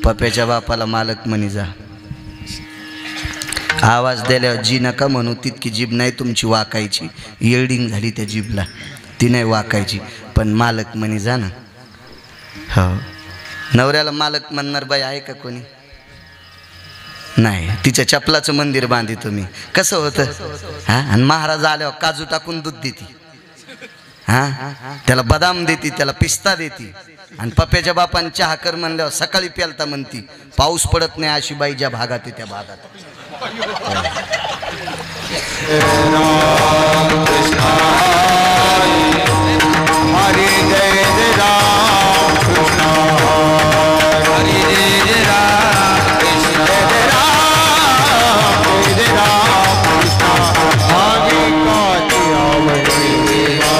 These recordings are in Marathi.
पप्याच्या बापाला मालक म्हणी जा, आवाज दिल्यावर जी नका म्हणू, तितकी जीभ नाही तुमची वाकायची, येल्डिंग झाली त्या जीभला, ती नाही वाकायची, पण मालक म्हणी जा ना. हो, नवऱ्याला मालक म्हणणार बाई आहे का कोणी? नाही, तिच्या चपलाचं मंदिर बांधी तुम्ही. कसं होतं हा? आणि महाराज आल्यावर काजू टाकून दूध देते, हा, त्याला बदाम देते, त्याला पिस्ता देते, आणि पप्याच्या बापान चहा कर म्हणल्यावर सकाळी प्यालता म्हणती. पाऊस पडत नाही अशी बाई ज्या भागात आहे त्या भागात. हरी जय जय राम कृष्ण, हरी जय जय राम कृष्ण, जय जय राम कृष्ण. आगे काची आवडी देवा,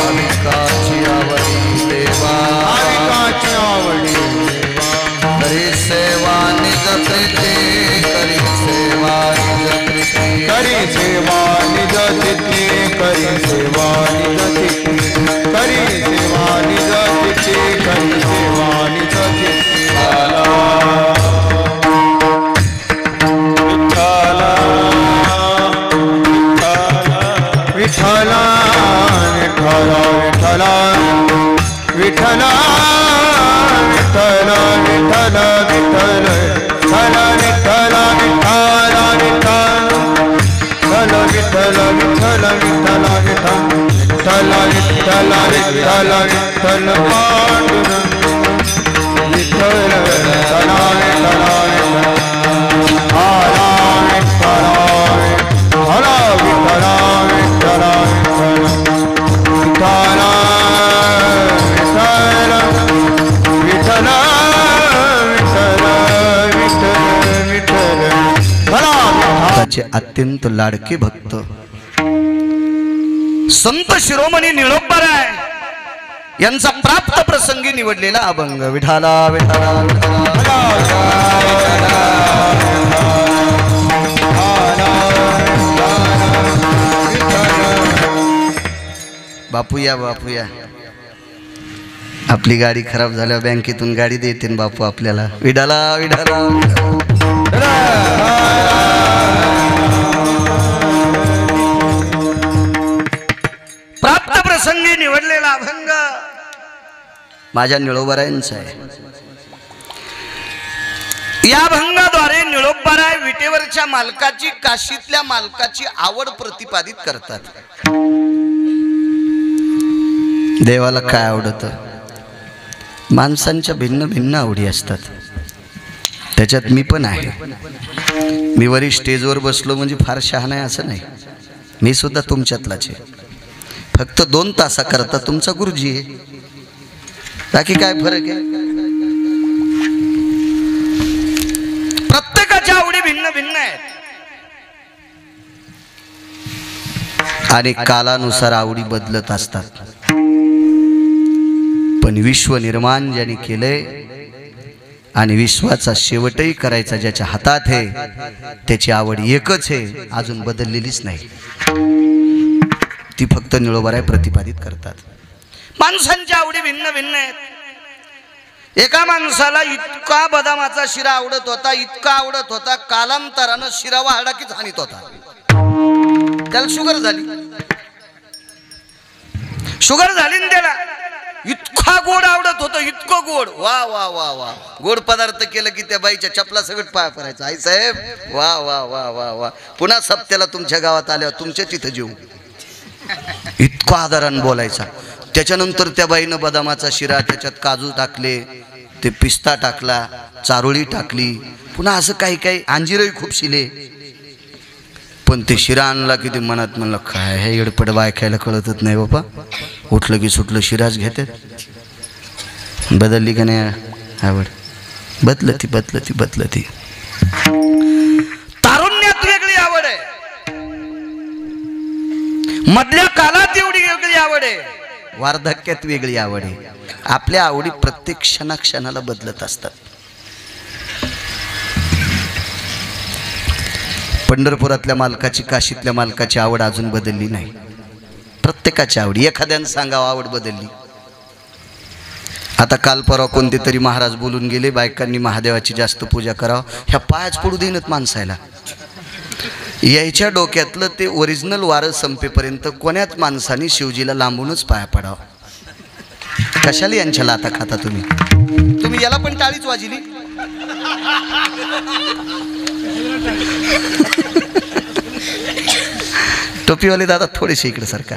आगे काची आवडी देवा, आगे काची आवडी देवा. करी सेवा निज प्रीती, करी सेवा निज प्रीती, करी सेवा निज प्रीती, करी सेवा निज प्रीती, करी सेवा निज प्रीती, करी सेवा निज प्रीती. विठ्ठल विठ्ठल विठ्ठल विठ्ठल विठ्ठल विठ्ठल विठ्ठल विठ्ठल विठ्ठल विठ्ठल विठ्ठल विठ्ठल विठ्ठल विठ्ठल विठ्ठल विठ्ठल पांडुरंग विठ्ठल विठ्ठल अत्यंत लाडके भक्त संत शिरोमणी निळोबाराय यांचा प्राप्त प्रसंगी निवडलेला अभंग. विठाला विठाला बापूया बापूया, आपली गाडी खराब झाल्यावर बँकेतून गाडी देते बापू आपल्याला. विठाला विठाला प्राप्त प्रसंगी निवडलेला अभंग माझ्या निळोबारायांचा आहे. या अभंगाद्वारे निळोबाराय विटेवरच्या मालकाची, काशीतल्या मालकाची आवड प्रतिपादित करतात. देवाला काय आवडतं? माणसांच्या भिन्न भिन्न आवडी असतात, त्याच्यात मी पण आहे. मी वरी स्टेजवर बसलो म्हणजे फार शहाणा आहे असं नाही, मी सुद्धा तुमच्यातलाच आहे. फक्त 2 तासाकरता तुमचा गुरुजी आहे, बाकी काय फरक आहे? प्रत्येकाच्या आवडी भिन्न भिन्न आहेत आणि कालानुसार आवडी बदलत असतात. पण विश्व निर्माण ज्याने केलंय आणि विश्वाचा शेवटही करायचा ज्याच्या हातात आहे, त्याची आवड एकच आहे, अजून बदललेलीच नाही. ती फक्त निळोबाराय प्रतिपादित करतात. माणसांच्या आवडी भिन्न भिन्न आहेत. एका माणसाला इतका बदामाचा शिरा आवडत होता, इतका आवडत होता, कालांतरानं शिरा वाहडा की झाणीत होता. त्याला शुगर झाली, शुगर झाली ना त्याला. इतका गोड आवडत होतं, इतकं गोड, वा वा वा वा. गोड पदार्थ केलं की त्या बाईच्या चपला सगळं पाय पडायचं. आई साहेब वा वा वा वा वा. पुन्हा सप्त्याला तुमच्या गावात आल्यावर तुमच्या तिथं जेऊ, इतका आदरानं बोलायचा. त्याच्यानंतर त्या बाईनं बदामाचा शिरा, त्याच्यात काजू टाकले, ते पिस्ता टाकला, चारोळी टाकली, पुन्हा असं काही काही अंजीरही खूप शिले. पण ते शिरा आणला की ते मनात म्हणलं काय हे एडपड बाय खायला कळतच नाही बाबा, उठलं की सुटलं शिराच घेतात. बदलली का नाही आवड? बदलती बदलती बदलती. तारुण्यात वेगळी आवड आहे, मधल्या काळात एवढी वेगळी आवड आहे, वार्धक्यात वेगळी आवड आहे. आपल्या आवडी प्रत्येक क्षणाक्षणाला बदलत असतात. पंढरपुरातल्या मालकाची, काशीतल्या मालकाची आवड अजून बदलली नाही. प्रत्येकाची आवडी, एखाद्यानं सांगावं आवड बदलली. आता काल परवा कोणते तरी महाराज बोलून गेले, बायकांनी महादेवाची जास्त पूजा करावं. ह्या पायाच पडू देणत माणसाला. यायच्या डोक्यातलं ते ओरिजिनल वारं संपेपर्यंत कोण्याच माणसाने शिवजीला लांबूनच पाया पडावं. कशाला यांच्या लाता खाता तुम्ही याला पण टाळीच वाजली. टोपीवाले दादा थोडेसे इकडे सरका,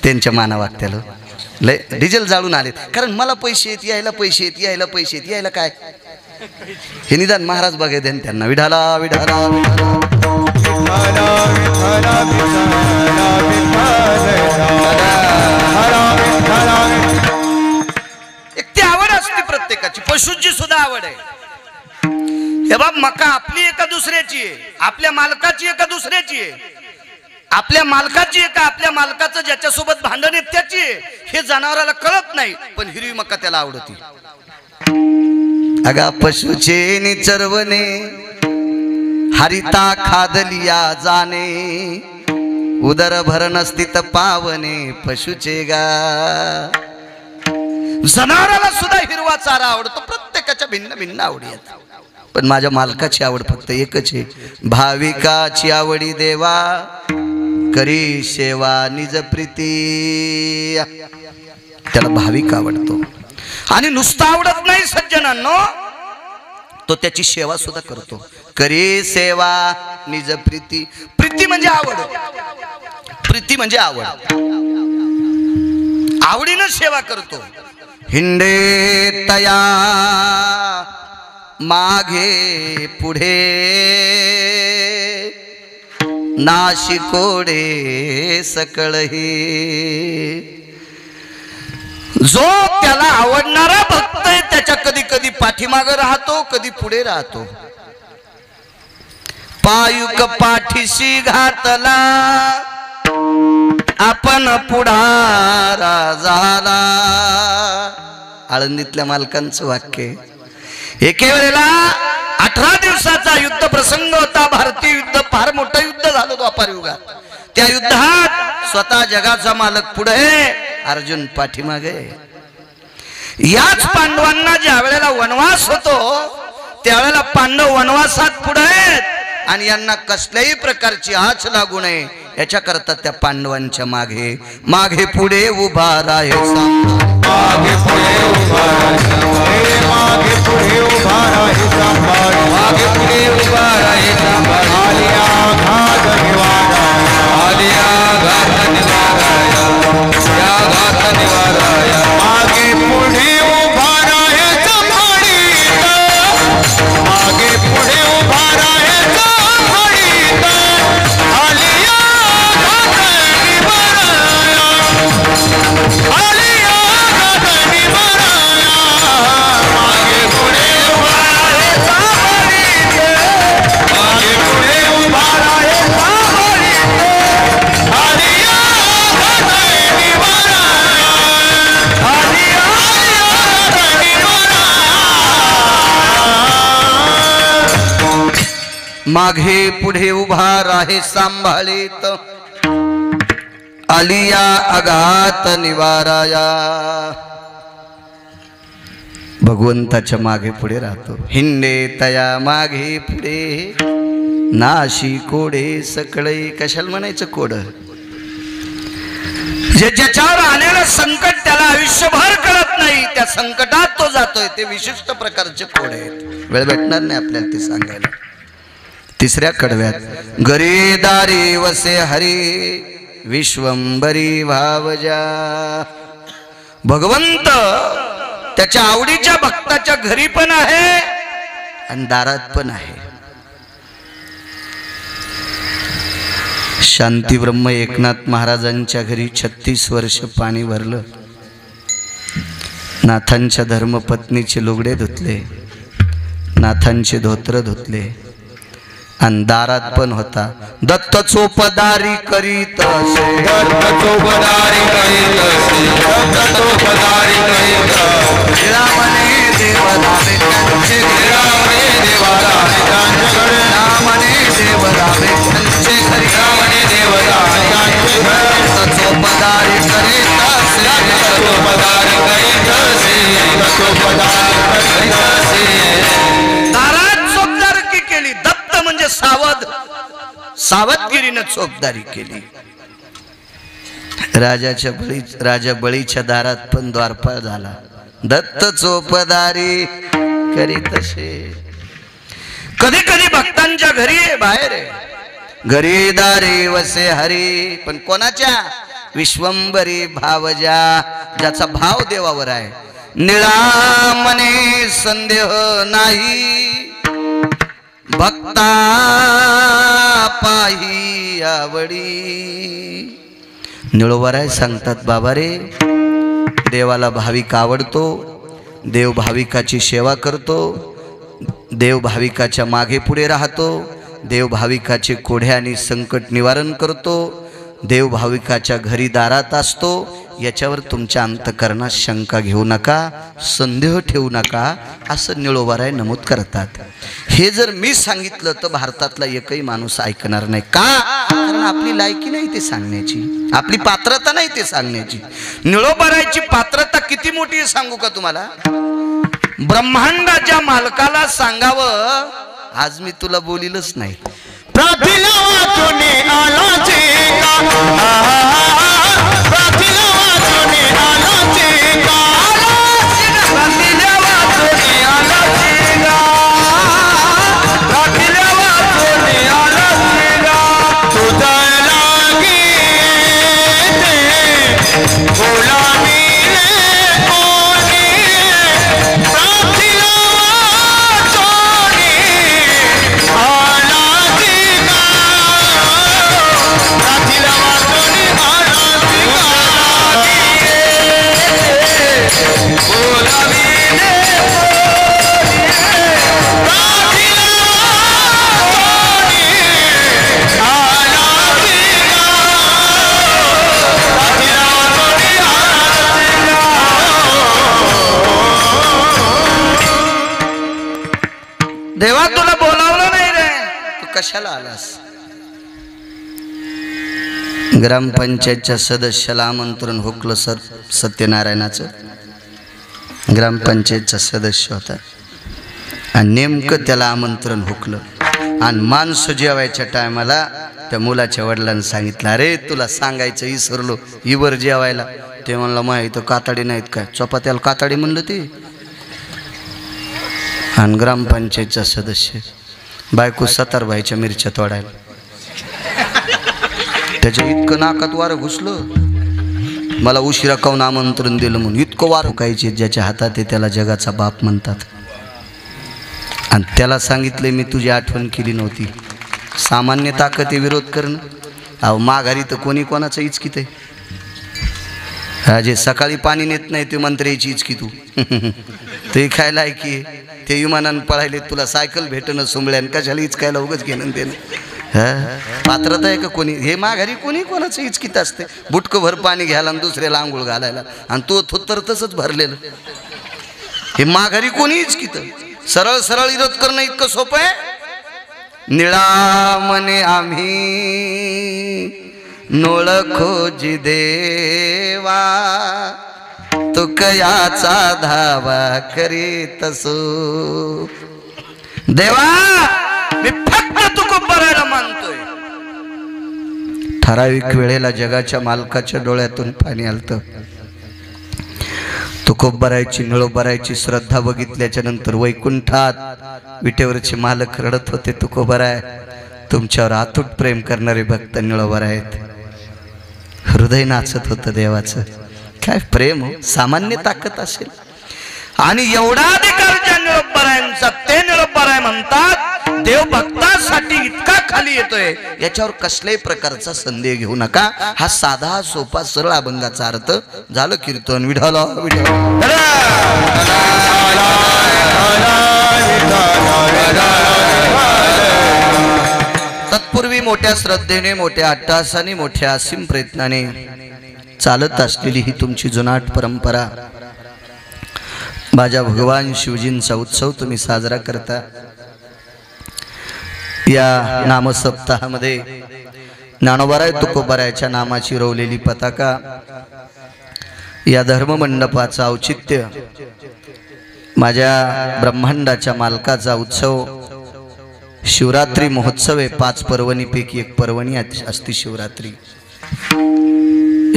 त्यांच्या माना वागत्याला लय डिझेल जाळून आलेत. कारण मला पैसे येत, यायला पैसे येत, यायला पैसे येत, यायला काय हे निदान महाराज बघा द्या त्यांना. विढाला विढाला एक ती आवड असते प्रत्येकाची. पशूंची सुद्धा आवड आहे. हे बाब मका आपली एका दुसऱ्याची आहे, आपल्या मालकाची एका दुसऱ्याची आहे, आपल्या मालकाची एका आपल्या मालकाचं ज्याच्यासोबत भांडण आहे त्याची आहे. हे जनावराला कळत नाही, पण हिरवी मका त्याला आवडती. अगा पशुचे निचरवणे हरिता खादलिया जाणे, उदर भर नसतीत पावने पशुचे गा. जनावराला सुद्धा हिरवा चारा आवडतो. प्रत्येकाच्या भिन्न भिन्न आवडी आहेत, पण माझ्या मालकाची आवड फक्त एकच आहे. भाविकाची आवडी देवा करी सेवा निज प्रीती. त्याला भाविक आवडतो. आणि नुसतं आवडत नाही सज्जनांनो, तो त्याची सेवा सुद्धा करतो. करी सेवा निज प्रीती. प्रीती म्हणजे आवड, प्रीती म्हणजे आवड. आवडीनं सेवा करतो. हिंडे तया मागे पुढे नाशिकोडे सकळही. जो त्याला आवडणारा भक्त आहे त्याच्या कधी कधी पाठीमागे राहतो, कधी पुढे राहतो. पायुक पाठीशी घातला आपण पुढारा झाला. आळंदीतल्या मालकांचं वाक्य. एके वेळेला 18 दिवसाचा युद्ध प्रसंग होता. भारतीय युद्ध फार मोठं युद्ध झालं द्वापार युगात. त्या युद्धात स्वतः जगाचा मालक पुढे, अर्जुन पाठीमागे. याच पांडवांना ज्या वेळेला वनवास होतो त्यावेळेला पांडव वनवासात पुढे आहेत आणि यांना कसल्याही प्रकारची आच लागू नये याच्याकरता त्या पांडवांच्या मागे मागे पुढे उभा राहे. मागे पुढे उभा राहे, मागे पुढे उभा राहे, मागे पुढे उभा राहे. आलिया घात निवारा, आलिया घात निवाराया, या घात निवाराया. मागे पुढे उभा राहे संभाळीत, मागे पुढे उभा राहे संभाळीत. आलिया घात निवाराया, आलिया घात निवाराया. मागे पुढे उभा राहे संभाळीत, मागे पुढे उभा राहे संभाळीत. आलिया घात निवाराया, आलिया घात निवाराया. मागे पुढे उभा राहे सांभाळीत, आलिया आघात निवाराया. भगवंताच्या मागे पुढे राहतो. हिंडे तया मागे पुढे नाशी कोडे सकळे. कशाला म्हणायचं कोड? जे ज्याच्यावर आलेलं संकट त्याला आयुष्यभर कळत नाही, त्या संकटात तो जातोय. ते विशिष्ट प्रकारचे कोड आहेत. वेळ भेटणार नाही आपल्याला ते सांगायला. तिसऱ्या कडव्यात गरेदारी वसे हरी विश्वंबरी भावजा. भगवंत त्याच्या आवडीच्या भक्ताच्या घरी पण आहे आणि दारात पण आहे. शांती ब्रह्म एकनाथ महाराजांच्या घरी 36 वर्ष पाणी भरलं. नाथांच्या धर्मपत्नीचे लुगडे धुतले, नाथांचे धोत्र धुतले आणि दारात पण होता. दत्त चोपदारी करीत असे, दत्त चोपदारी करीत असे, दत्त चोपदारी करीत असे. रामने देव धावे त्यांचे, रामने देव धावे त्यांचे घरी, रामने देव धावे त्यांचे घरी, रामने देव धावे त्यांचे घरी. दत्त चोपदारी करीत असे, दत्त चोपदारी करीत असे. सावधगिरीनं चोपदारी केली. राजा बळीच्या दारात पण द्वारपाळ झाला. दत्त चोपदारी करी तसे. कधी कधी भक्तांच्या घरी आहे, बाहेर आहे. घरी दारी वसे हरी, पण कोणाच्या? विश्वंभरी भावजा, ज्याचा भाव देवावर आहे. निळा मने संदेह नाही, भक्ता पाही आवडी. निळोबाराय सांगतात, बाबा रे, देवाला भाविक आवडतो, देव भाविकाची सेवा करतो, देव भाविकाच्या मागे पुढे राहतो, देव भाविकाचे कोढे आणि संकट निवारण करतो, देव भाविकाच्या घरी दारात असतो. याच्यावर तुमच्या अंतःकरणात शंका घेऊ नका, संदेह ठेवू नका, असं निळोबाराय नमूद करतात. हे जर मी सांगितलं तर भारतातला एकही माणूस ऐकणार नाही. का? कारण आपली लायकी नाही ते सांगण्याची, आपली पात्रता नाही ते सांगण्याची. निळोबारायची पात्रता किती मोठी आहे सांगू का तुम्हाला? ब्रह्मांडाच्या मालकाला सांगावं, आज मी तुला बोलिलच नाही. देवा तुला बोलावलं नाही रे, तू कशाला आलास? ग्रामपंचायतच्या सदस्याला आमंत्रण हुकलं सर, सत्यनारायणाचं. ग्रामपंचायतचा सदस्य होता आणि नेमकं त्याला आमंत्रण हुकलं. आणि माणसं जेवायच्या टायमाला त्या मुलाच्या वडिलांनी सांगितलं, अरे तुला सांगायचं विसरलो, इवर जेवायला. ते म्हणलं, मग इथं कातडी नाहीत काय? चपात्याला कातडी म्हणलं ते. आणि ग्रामपंचायतचा सदस्य बायको सतारबाईच्या मिरच्या तोडायला. त्याच्या इतकं नाकात वारं घुसलं, मला उशिरा काऊन आमंत्रण दिलं म्हणून. इतकं वारं कायचे, ज्याच्या हातात आहे त्याला जगाचा बाप म्हणतात. आणि त्याला सांगितले, मी तुझी आठवण केली नव्हती. सामान्य ताकद आहे विरोध करणं. अहो माघारी तर कोणी कोणाचं इचकीत आहे. जे सकाळी पाणी नेत नाही ते मंत्र्याची इचकी तू. ते खायला आहे की ते विमानानं पळायले, तुला सायकल भेटणं सुंबळ्यान, कशाला इचकायला उगच घेणं देणं. पात्रता आहे का कोणी? हे माघारी कोणी कोणाचं इचकीत असते. बुटकं भर पाणी घ्यायला आणि दुसऱ्याला आंघोळ घालायला, आणि तो थोत्तर तसंच भरलेलं. हे माघारी कोणी इचकीत? सरळ सरळ विरोध करणं इतकं सोपं आहे. निळा मने आम्ही नोळखोजी देवा, तुकयाचा धावा करीत असो. देवा मी फक्त तुकोबरायला मानतोय. ठराविक वेळेला जगाच्या मालकाच्या डोळ्यातून पाणी आलतं. तुकोबरायची निळोबरायची श्रद्धा बघितल्याच्या नंतर वैकुंठात विटेवरचे मालक रडत होते, तुकोबराय तुमच्यावर अतूट प्रेम करणारे भक्त निळोबराय आहेत. हृदय नाचत होतं देवाचं. काय प्रेम हो, सामान्य ताकद असेल. आणि एवढा अधिकार ज्या निळोबरायांचा, ते निळोबराय म्हणतात देव भक्तासाठी इतका खाली येतोय, याच्यावर कसल्याही प्रकारचा संदेह घेऊ नका. हा साधा सोपा सरळ अभंगाचा अर्थ. झालं कीर्तन. विठाला विठाला. तत्पूर्वी मोठ्या श्रद्धेने, मोठ्या अट्टहासाने, मोठ्या असीम प्रयत्नाने चालत असलेली ही तुमची जुनाट परंपरा, माझ्या भगवान शिवजींचा उत्सव तुम्ही साजरा करता. या नामसप्ताहामध्ये ज्ञानोबाराय तुकोबारायच्या नामाची रोवलेली पताका, या धर्ममंडपाचा औचित्य, माझ्या ब्रह्मांडाच्या मालकाचा उत्सव, शिवरात्री महोत्सव आहे 5 पर्वणीपैकी एक पर्वणी असती शिवरात्री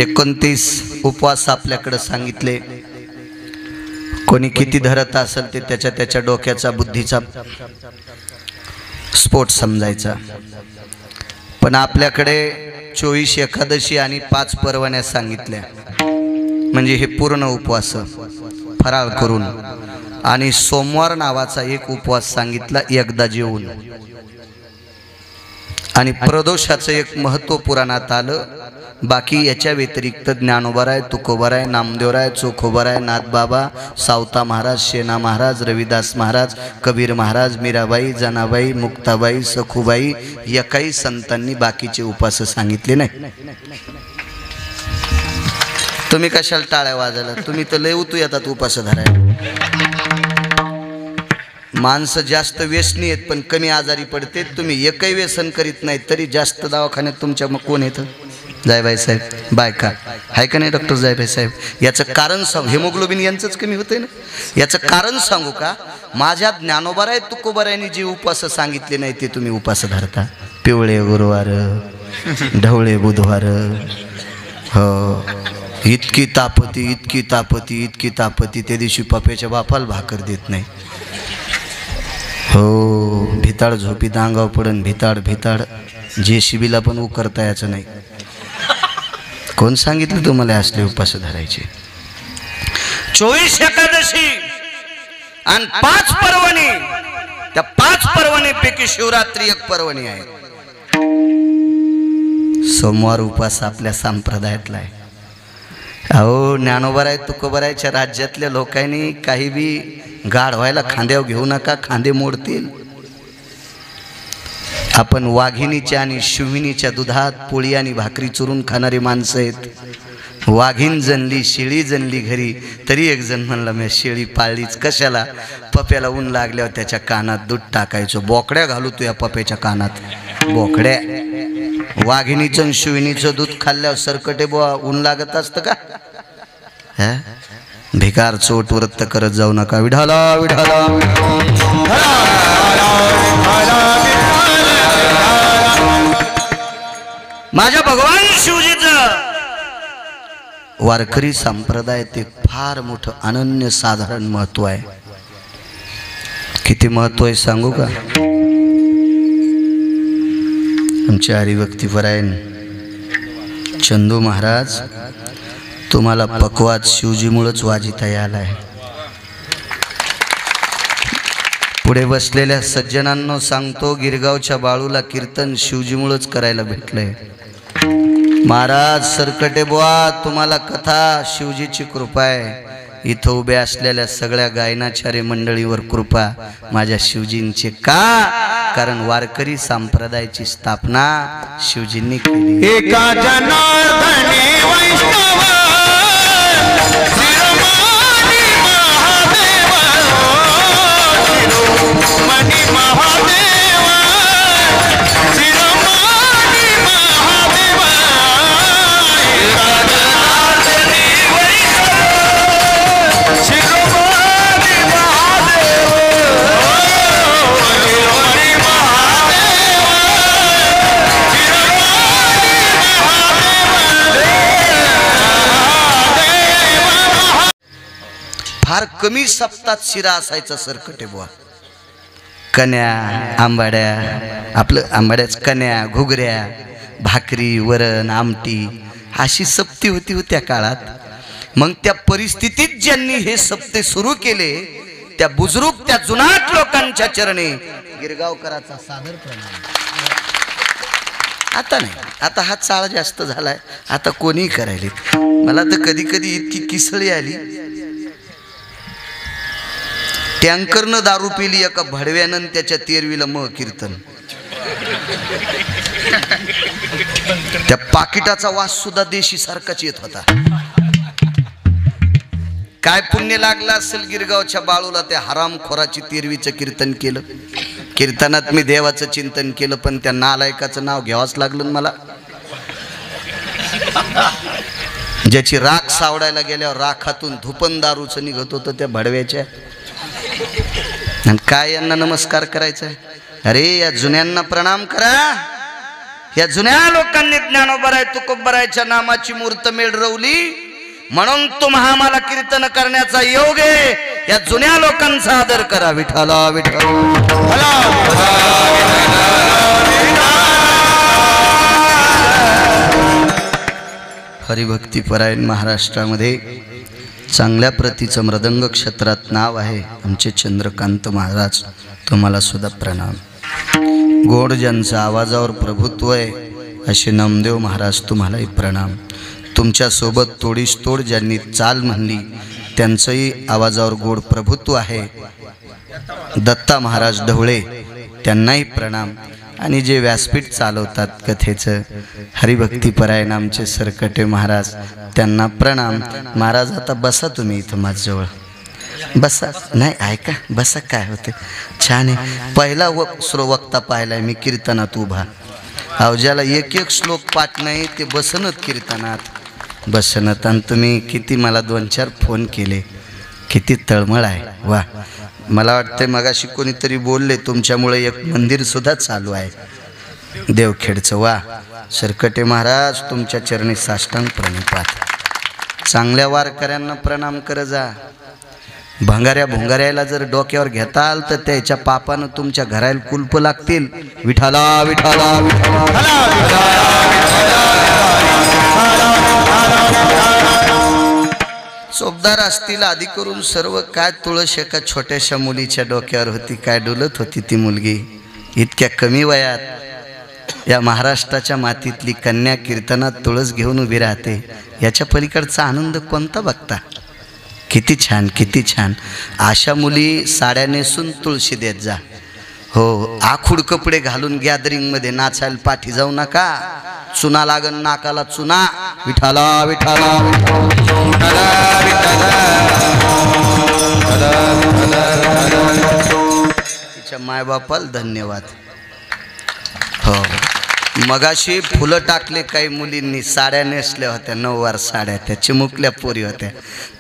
29 उपवास आपल्याकडे सांगितले कोणी किती धरत असेल ते त्याच्या डोक्याचा बुद्धीचा स्फोट समजायचा पण आपल्याकडे 24 एकादशी आणि 5 पर्वण्या सांगितल्या म्हणजे हे पूर्ण उपवास फराळ करून आणि सोमवार नावाचा एक उपवास सांगितला एकदा जेवून आणि प्रदोषाचं एक महत्त्व पुराणात आलं बाकी याच्या व्यतिरिक्त ज्ञानोबाराय तुकोबाराय नामदेवराय चोखोबाराय नाथबाबा सावता महाराज शेना महाराज रविदास महाराज कबीर महाराज मीराबाई जनाबाई मुक्ताबाई सखुबाई या काही संतांनी बाकीचे उपवास सांगितले नाही तुम्ही कशाला टाळ्या वाजायला तुम्ही तर लय उतू येतात उपवास धरायला माणसं जास्त व्यसनी आहेत पण कमी आजारी पडते तुम्ही एकही व्यसन करीत नाही तरी जास्त दवाखान्यात तुमच्या मग कोण येतं जायभाई साहेब बायका आहे का नाही डॉक्टर जायभाई साहेब याचं कारण सांग हेमोग्लोबिन यांचंच कमी होतंय ना याचं कारण सांगू का माझ्या ज्ञानोबाराय तुकोबारायांनी जे उपवास सांगितले नाही ते तुम्ही उपवास धरता पिवळे गुरुवार ढवळे बुधवार हो इतकी तापती त्या दिवशी पप्याच्या बापाला भाकर देत नाही हो भिताड झोपीत अंगाव पडन भिताड JCBला पण उकरता याचं नाही कोण सांगितलं तुम्हाला असले उपास धरायचे 24 एकादशी आणि 5 पर्वणी त्या 5 पर्वणीपैकी शिवरात्री एक पर्वणी आहे सोमवार उपास आपल्या संप्रदायातला आहे अहो ज्ञानोबाराय तुकोबारायच्या राज्यातल्या लोकांनी काही बी गाढ व्हायला खांद्यावर घेऊ नका खांदे मोडतील आपण वाघिणीच्या आणि शिविनीच्या दुधात पोळी आणि भाकरी चुरून खाणारी माणसं आहेत वाघीण जनली शेळी जनली घरी तरी एक जण म्हणला मी शेळी पाळलीच कशाला पप्याला ऊन लागल्यावर त्याच्या कानात दूध टाकायचं बोकड्या घालू तू या पप्याच्या कानात बोकड्या वाघिणीचं आणि शिविनीचं दूध खाल्ल्यावर सरकटे बुवा ऊन लागत असतं का भिकार चोट व्रत करत जाऊ नका विढाला विढाला माझ्या भगवान शिवजीचं वारकरी संप्रदायात एक फार मोठं अनन्यसाधारण महत्व आहे किती महत्व आहे सांगू का आमचे हरिभक्तीपरायण चंदू महाराज तुम्हाला पकवाद शिवजीमुळेच वाजिता आलाय पुढे बसलेल्या सज्जनांनो सांगतो गिरगावच्या बाळूला कीर्तन शिवजीमुळेच करायला भेटलंय महाराज सरकटे बुवा तुम्हाला कथा शिवजीची कृपा आहे इथं उभ्या असलेल्या सगळ्या गायनाचार्य मंडळीवर कृपा माझ्या शिवजींची का कारण वारकरी संप्रदायाची स्थापना शिवजींनी केली एका जनार्दनी वैष्णव शिरोमणी महादेव शिरोमणी महादेव शिरोमणी महादेव एका जनार्दनी वैष्णव शिरोमणी महादेव शिरोमणी महादेव फार कमी सप्तात शिरा असायचा सरकटे बुवा कन्या आंबाड्या आपलं आंबाड्याच कन्या घुगऱ्या भाकरी वरण आमटी अशी सप्ती होती त्या काळात मग त्या परिस्थितीत ज्यांनी हे सप्ते सुरू केले त्या बुजुर्ग त्या जुनाट लोकांच्या चरणी गिरगावकराचा सादर प्रणाम आता नाही आता हा चाळ जास्त झालाय आता कोणी करायले मला तर कधी कधी इतकी किसळी आली टँकरनं दारू पिली एका भडव्यानं त्याच्या तेरवीला मग कीर्तन त्या पाकिटाचा वास सुद्धा देशी सारखाच येत होता काय पुण्य लागला असेल गिरगावच्या बाळूला त्या हरामखोराची तेरवीचं कीर्तन केलं कीर्तनात मी देवाचं चिंतन केलं पण त्या नालायकाचं नाव घ्यावंच लागलं मला ज्याची राख सावडायला गेल्यावर राखातून धुपन दारूचं निघत होतं त्या भडव्याच्या आणि काय यांना नमस्कार करायचा आहे अरे या जुन्यांना प्रणाम करा. या जुन्या लोकांनी ज्ञानोबराय तुकोबरायच्या नामाची मूर्त मिळवली म्हणून तुम्हा आम्हाला कीर्तन करण्याचा योग आहे. या जुन्या लोकांचा आदर करा. विठ्ठला विठ्ठला हरिभक्तीपरायण महाराष्ट्रामध्ये चांगल्या प्रतीचं मृदंग क्षेत्रात नाव आहे आमचे चंद्रकांत महाराज. तुम्हाला सुद्धा प्रणाम. गोड ज्यांचं आवाजावर प्रभुत्व आहे असे नामदेव महाराज तुम्हालाही प्रणाम. तुमच्यासोबत तोडीस तोड ज्यांनी चाल म्हणली त्यांचंही आवाजावर गोड प्रभुत्व आहे. दत्ता महाराज ढवळे त्यांनाही प्रणाम. आणि जे व्यासपीठ चालवतात कथेचं हरिभक्तीपरायण आमचे सरकटे महाराज त्यांना प्रणाम. महाराज आता बसा तुम्ही इथं माझ्याजवळ बसा. नाही ऐका बसा काय होते छान आहे. पहिला वक्ता पाहिलाय मी कीर्तनात उभा. अहो ज्याला एक एक श्लोक पाठ नाही ते बसनत कीर्तनात बसनत. आणि तुम्ही किती मला 2-4 फोन केले. किती तळमळ आहे. वा मला वाटतं मगाशी कोणीतरी बोलले तुमच्यामुळे एक मंदिर सुद्धा चालू आहे देवखेडचं. वा सरकटे महाराज तुमच्या चरणी साष्टांग प्रणिपात. चांगल्या वारकऱ्यांना प्रणाम कर जा. भंगाऱ्या भोंगाऱ्याला जर डोक्यावर घेताल तर त्याच्या पापानं तुमच्या घराला कुलप लागतील. विठाला विठाला चोपदार असतील आधी करून सर्व. काय तुळस एका छोट्याशा मुलीच्या डोक्यावर होती. काय डुलत होती ती मुलगी. इतक्या कमी वयात या महाराष्ट्राच्या मातीतली कन्या कीर्तनात तुळस घेऊन उभी राहते. याच्या पलीकडचा आनंद कोणता बघता. किती छान किती छान. अशा मुली साड्या नेसून तुळशी देत जा. हो आखूड कपडे घालून गॅदरिंगमध्ये नाचायला पाठी जाऊ नका. चुना लागन नाकाला चुना. विठाला विठाला तिच्या मायबापाला धन्यवाद. हो मगाशी फुलं टाकले काही मुलींनी. साड्या नेसल्या होत्या 9वार साड्या. त्या चिमुकल्या पोरी होत्या.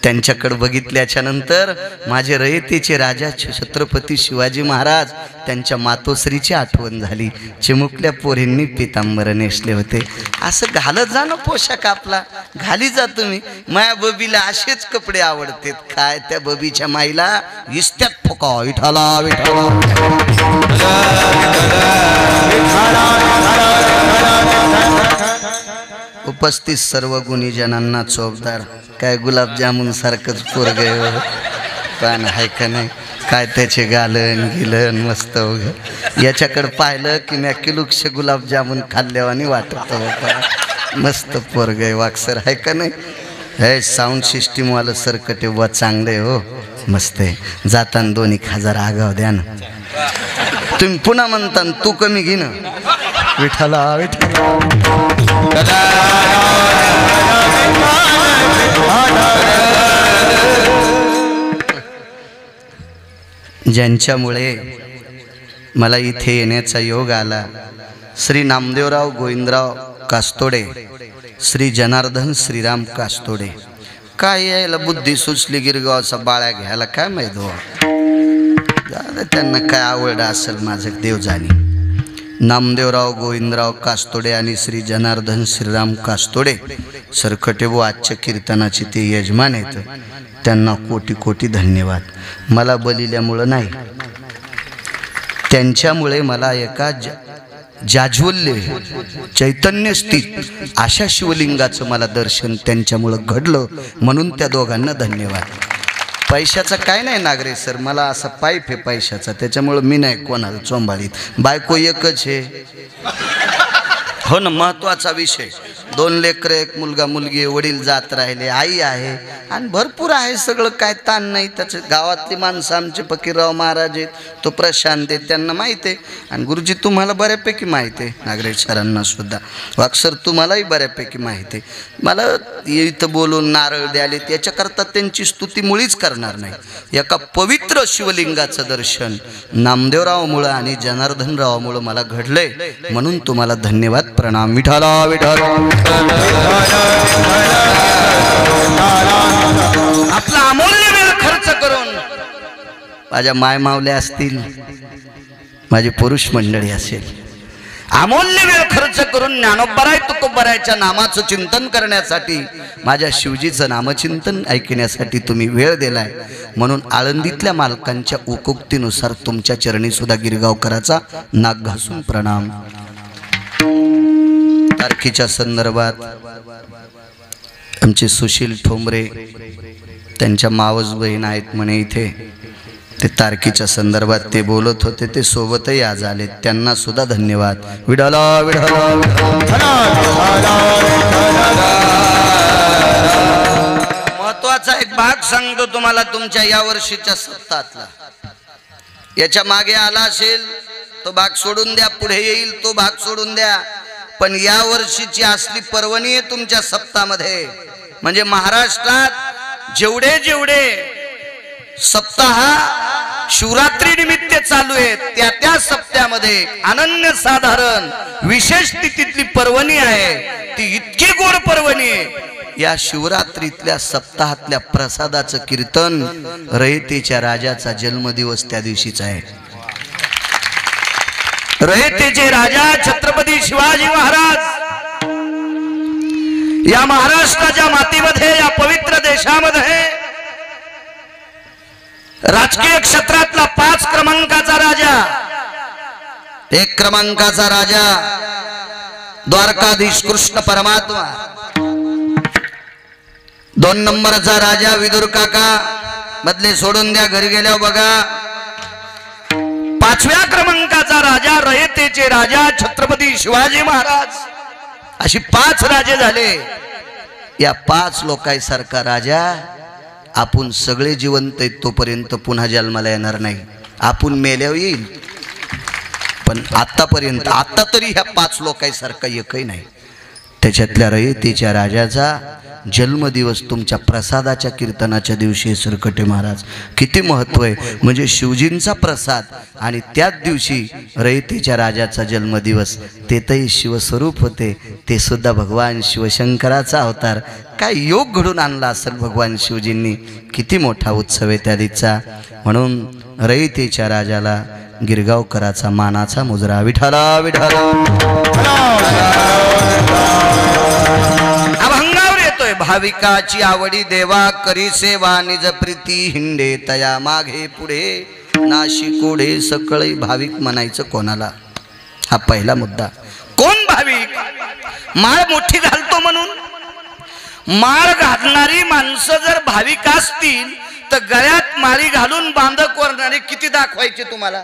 त्यांच्याकडे बघितल्याच्या नंतर माझे रयतेचे राजा छत्रपती शिवाजी महाराज त्यांच्या मातोश्रीची आठवण झाली. चिमुकल्या पोरींनी पितांबर नेसले होते. असं घालत जा ना पोशाख आपला. घाली जा तुम्ही. माया बबीला असेच कपडे आवडतात. काय त्या बबीच्या माईला इस्त्यात फुका. विठाला विठाला उपस्थित सर्व गुणीजनांना चोपदार. काय गुलाबजामुन सारखंच पोरग पान आहे का नाही. काय त्याचे गालन गिलन मस्त वगैरे. याच्याकडे पाहिलं की मी किलुक्ष गुलाबजामुन खाल्ल्यावानी वाटत. मस्त पोरग आहे वाक्सर आहे का नाही. हे साऊंड सिस्टीमवालं सरकटे व चांगले हो मस्त आहे. जाताना 2,000 आगाव द्या ना. तुम्ही पुन्हा म्हणता तू कमी घे ना. विठाला विठाला ज्यांच्यामुळे मला इथे येण्याचा योग आला श्री नामदेवराव गोविंदराव कास्तोडे, श्री जनार्दन श्रीराम कास्तोडे. काय यायला बुद्धी सुचली गिरगावचा बाळ्या घ्यायला काय माहित हो. त्यांना काय आवड असेल माझं देव जाणी. नामदेवराव गोविंदराव कास्तोडे आणि श्री जनार्दन श्रीराम कास्तोडे सरकटे व आजच्या कीर्तनाचे ते यजमान आहेत. त्यांना कोटी कोटी धन्यवाद. मला बलिल्यामुळं नाही, त्यांच्यामुळे मला एका जाज्वल्य चैतन्य स्थित अशा शिवलिंगाचं मला दर्शन त्यांच्यामुळं घडलं. म्हणून त्या दोघांना धन्यवाद. पैशाचा काय नाही नागरे सर. मला असा पाईप आहे पैशाचा. त्याच्यामुळं मी नाही कोणाला चोंबाळीत. बायको एकच आहे हो ना. महत्त्वाचा विषय. 2 लेकरं, 1 मुलगा मुलगी, वडील जात राहिले, आई आहे आणि भरपूर आहे. सगळं काय ताण नाही त्याचं. गावातली माणसं आमचे फकीरराव महाराज आहेत, तो प्रशांत आहेत, त्यांना माहीत आहे. आणि गुरुजी तुम्हाला बऱ्यापैकी माहीत आहे. नागरे सरांना सुद्धा. वाक्सर तुम्हालाही बऱ्यापैकी माहीत आहे. मला इथं बोलून नारळ द्याले त्याच्याकरता त्यांची स्तुती मुळीच करणार नाही. एका पवित्र शिवलिंगाचं दर्शन नामदेवरावमुळं आणि जनार्दनरावमुळं मला घडलंय. म्हणून तुम्हाला धन्यवाद प्रणाम. विठाला विठाला. आपला अमूल्य वेळ खर्च करून माझ्या मायमावल्या असतील, माझी पुरुष मंडळी असेल, अमूल्य वेळ खर्च करून ज्ञानोबराय तुकोबरायच्या नामाचं चिंतन करण्यासाठी, माझ्या शिवजीचं नामचिंतन ऐकण्यासाठी तुम्ही वेळ दिलाय. म्हणून आळंदीतल्या मालकांच्या उकोक्तीनुसार तुमच्या चरणी सुद्धा गिरगावकराचा नाक घासून प्रणाम. तारखेच्या संदर्भात आमचे सुशील ठोंबरे त्यांच्या मावस बहीण आहेत म्हणे इथे, ते तारखेच्या संदर्भात ते बोलत होते, ते सोबतही आज आले, त्यांना सुद्धा धन्यवाद. विडाला विडाला महत्वाचा एक भाग सांगतो तुम्हाला तुमच्या या वर्षीच्या सप्ताहातला. याच्या मागे आला असेल तो भाग सोडून द्या, पुढे येईल तो भाग सोडून द्या. पण या वर्षीची असली पर्वणी आहे तुमच्या सप्ताहामध्ये. म्हणजे महाराष्ट्रात जेवढे जेवढे सप्ताह शिवरात्री निमित्त चालू आहेत, त्या त्या सप्त्यामध्ये अनन्य साधारण विशेष तिथीतली पर्वणी आहे. ती इतकी गोड पर्वणी आहे. या शिवरात्रीतल्या सप्ताहातल्या प्रसादाचं कीर्तन, रयतेच्या राजाचा जन्मदिवस त्या दिवशीच आहे. रयतेचे राजा छत्रपती शिवाजी महाराज या महाराष्ट्राच्या मातीमध्ये, या पवित्र देशामध्ये राजकीय क्षेत्रातला 5 क्रमांकाचा राजा, 1 क्रमांकाचा राजा द्वारकाधीश कृष्ण परमात्मा, 2 नंबरचा राजा विदुर काका, बदले सोडून द्या, घरी गेल्यावर बघा. 5व्या क्रमांकाचा राजा रयतेचे राजा छत्रपती शिवाजी महाराज. अशी 5 राजे झाले. या 5 लोकांसारखा राजा आपण सगळे जिवंत आहेत तोपर्यंत पुन्हा जन्माला येणार नाही. आपण मेल्यावर येईल, पण आतापर्यंत आता तरी ह्या 5 लोकांसारखा एकही नाही. त्याच्यातल्या रयतेच्या राजाचा जन्मदिवस तुमच्या प्रसादाच्या कीर्तनाच्या दिवशी सरकटे महाराज. किती महत्व आहे. म्हणजे शिवजींचा प्रसाद आणि त्याच दिवशी रयतेच्या राजाचा जन्मदिवस. तेथही शिवस्वरूप होते, ते सुद्धा भगवान शिवशंकराचा अवतार. काय योग घडून आणला असेल भगवान शिवजींनी. किती मोठा उत्सव आहे त्या दिवसा. म्हणून रयतेच्या राजाला गिरगावकराचा मानाचा मुजरा. विठाला विठाला अभंगावर येतोय. भाविकाची आवडी देवा करी सेवा, निज प्रीती हिंडे तया मागे पुढे, नाशी कोढे सकळी. भाविक म्हणायचं कोणाला? हा पहिला मुद्दा. कोण भाविक? माळ मोठी घालतो म्हणून. माळ घालणारी माणसं जर भाविक असतील तर गळ्यात माळी घालून बांध कोरणारे किती दाखवायचे तुम्हाला?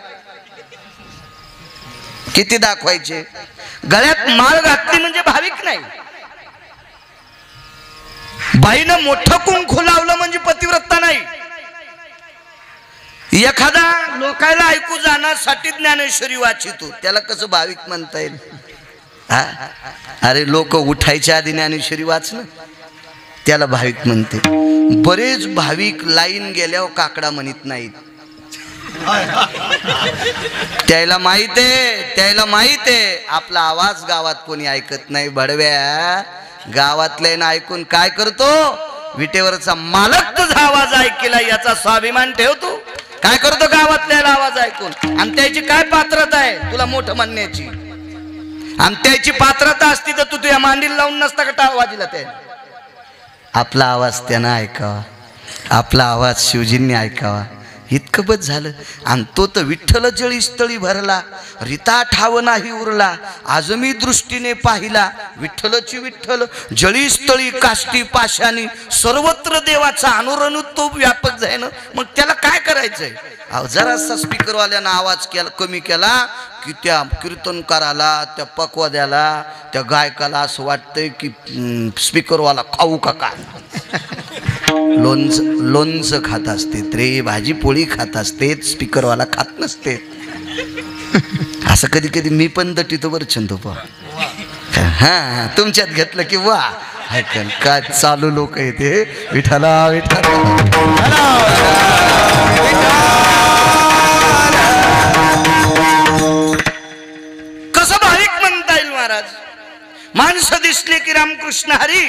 किती दाखवायचे? गळ्यात माळ घातली म्हणजे भाविक नाही. बाईनं मोठं कुंकू लावलं म्हणजे पतिव्रता नाही. एखादा लोकायला ऐकू जाण्यासाठी ज्ञानेश्वरी वाचितो, त्याला कसं भाविक म्हणता येईल? अरे लोक उठायच्या आधी ज्ञानेश्वरी वाचणं त्याला भाविक म्हणते. बरेच भाविक लाईन गेल्यावर काकडा म्हणत नाहीत. त्याला माहित आहे आपला आवाज गावात कोणी ऐकत नाही. भडव्या गावातल्या ऐकून काय करतो? विटेवरचा मालक तुझा आवाज ऐकला याचा स्वाभिमान ठेवतो. काय करतो गावातल्या आवाज ऐकून? आणि त्याची काय पात्रता आहे तुला मोठं म्हणण्याची? आणि त्याची पात्रता असती तर तू तुझ्या मांडीला लावून नसता का टाळ वाजला? ते आपला आवाज त्यानं ऐकावा, आपला आवाज शिवजींनी ऐकावा, इतकं बस झालं. आणि तो तर विठ्ठल जळीस्थळी भरला, रिता ठाव नाही उरला, आज मी दृष्टीने पाहिला. विठ्ठलची विठ्ठल जळीस्थळी काष्टी पाशानी, सर्वत्र देवाचा अनुरणू तो व्यापक जायनं. मग त्याला काय करायचंय? जरासा स्पीकरवाल्यानं आवाज केला, कमी केला की त्या कीर्तनकाराला, त्या पकवाद्याला, त्या गायकाला असं वाटतंय की स्पीकरवाला खाऊ का काय? लोणचं खात असते रे, भाजी पोळी खात असते, स्पीकरवाला खात नसते. असं कधी कधी मी पण दटीतो बरं छंदो. हा तुमच्यात घेतलं की वा काय चालू लोक येते. विठाला विठाला कसं भाविक म्हणता येईल महाराज? माणसं दिसले की रामकृष्ण हरी,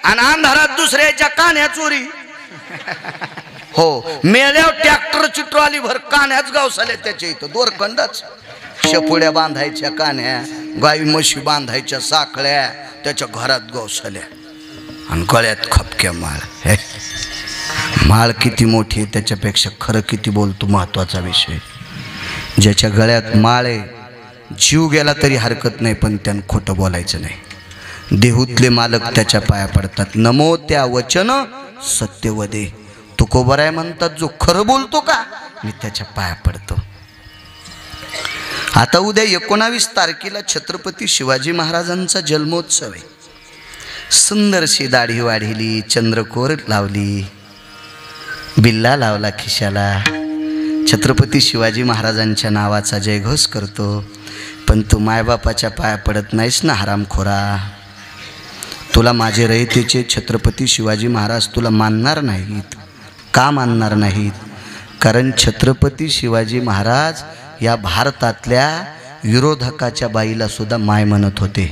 आणि अंधारात दुसऱ्याच्या कान्या चोरी. हो, मेल्यावर ट्रॅक्टरची ट्रॉली भर कान्ह्याच गावसाले त्याच्या इथं दोरखंडच, शेपुड्या बांधायच्या कान्ह्या, गाई म्हशी बांधायच्या साखळ्या त्याच्या घरात गावसाल्या, आणि गळ्यात खपक्या माळ. हे माळ किती मोठी आहे त्याच्यापेक्षा खरं किती बोलतो महत्वाचा विषय. ज्याच्या गळ्यात माळ आहे, जीव गेला तरी हरकत नाही, पण त्यानं खोटं बोलायचं नाही. देहूतले मालक त्याच्या पाया पडतात. नमो त्या वचन सत्यवदे. तुकोबराय म्हणतात, जो खरं बोलतो का मी त्याच्या पाया पडतो. आता उद्या 19 तारखेला छत्रपती शिवाजी महाराजांचा जन्मोत्सव आहे. सुंदरशी दाढी वाढिली, चंद्रकोर लावली, बिल्ला लावला खिशाला, छत्रपती शिवाजी महाराजांच्या नावाचा जयघोष करतो. पण तू मायबापाच्या पाया पडत नाहीस ना हरामखोरा. तुला माझे रयतेचे छत्रपती शिवाजी महाराज तुला मानणार नाहीत. का मानणार नाहीत? कारण छत्रपती शिवाजी महाराज या भारतातल्या विरोधकाच्या बाईला सुद्धा माय म्हणत होते.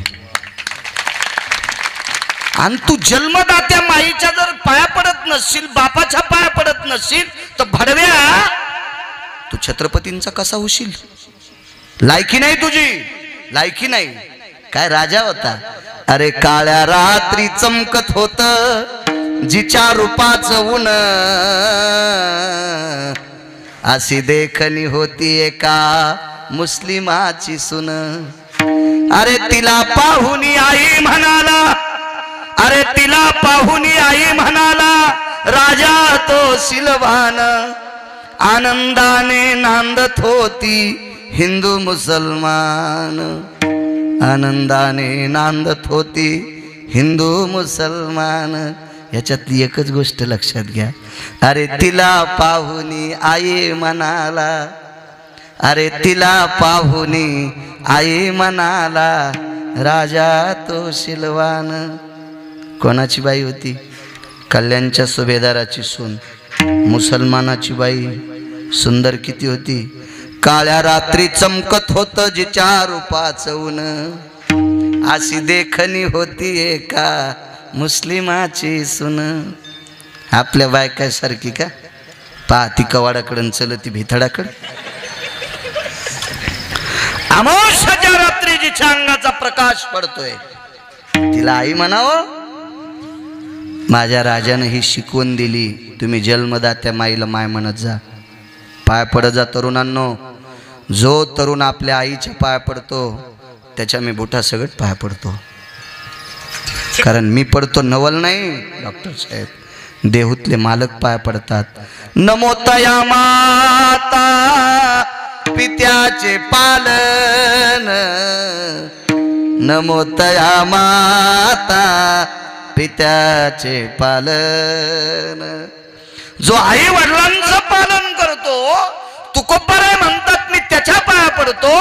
आणि तू जन्मदात्या माईच्या जर पाया पडत नसशील, बापाच्या पाया पडत नसशील, तर भडव्या तू छत्रपतींचा कसा होशील? लायकी नाही तुझी, लायकी नाही. काय राजा होता. अरे काळ्या रात्री चमकत होत जिच्या रूपाचं ऊन, अशी देखणी होती एका मुस्लिमाची सुन. अरे तिला पाहुनी आई म्हणाला, अरे तिला पाहुनी आई म्हणाला, राजा तो सिलवान. आनंदाने नांदत होती हिंदू मुसलमान, आनंदाने नांदत होती हिंदू मुसलमान. याच्यातली एकच गोष्ट लक्षात घ्या. अरे तिला पाहुनी आई म्हणाला, अरे तिला पाहुनी आई म्हणाला, राजा तो सिलवान. कोणाची बाई होती? कल्याणच्या सुभेदाराची सून, मुसलमानाची बाई. सुंदर किती होती. काळ्या रात्री चमकत होत जिच्या रूपाचं ऊन, अशी देखणी होती एका मुस्लिमाची सुन. आपल्या बायकासारखी का? पाहती कवाडाकडून चलती भितडाकडं. अमावस्याच्या रात्री जिच्या अंगाचा प्रकाश पडतोय तिला आई म्हणावं. माझ्या राजानं ही शिकवण दिली. तुम्ही जन्मदात्या माईला माय म्हणत जा, पाय पडत जा. तरुणांनो, जो तरुण आपल्या आईच्या पाया पडतो त्याच्या मी बुटा सगळं पाया पडतो. कारण मी पडतो नवल नाही डॉक्टर साहेब, देहूतले मालक पाया पडतात. नमो तया माता पित्याचे पालन, नमो तया माता पित्याचे पालन. जो आई वडिलांचं पालन करतो, तुकोबराय म्हणतात मी त्याच्या पाया पडतो.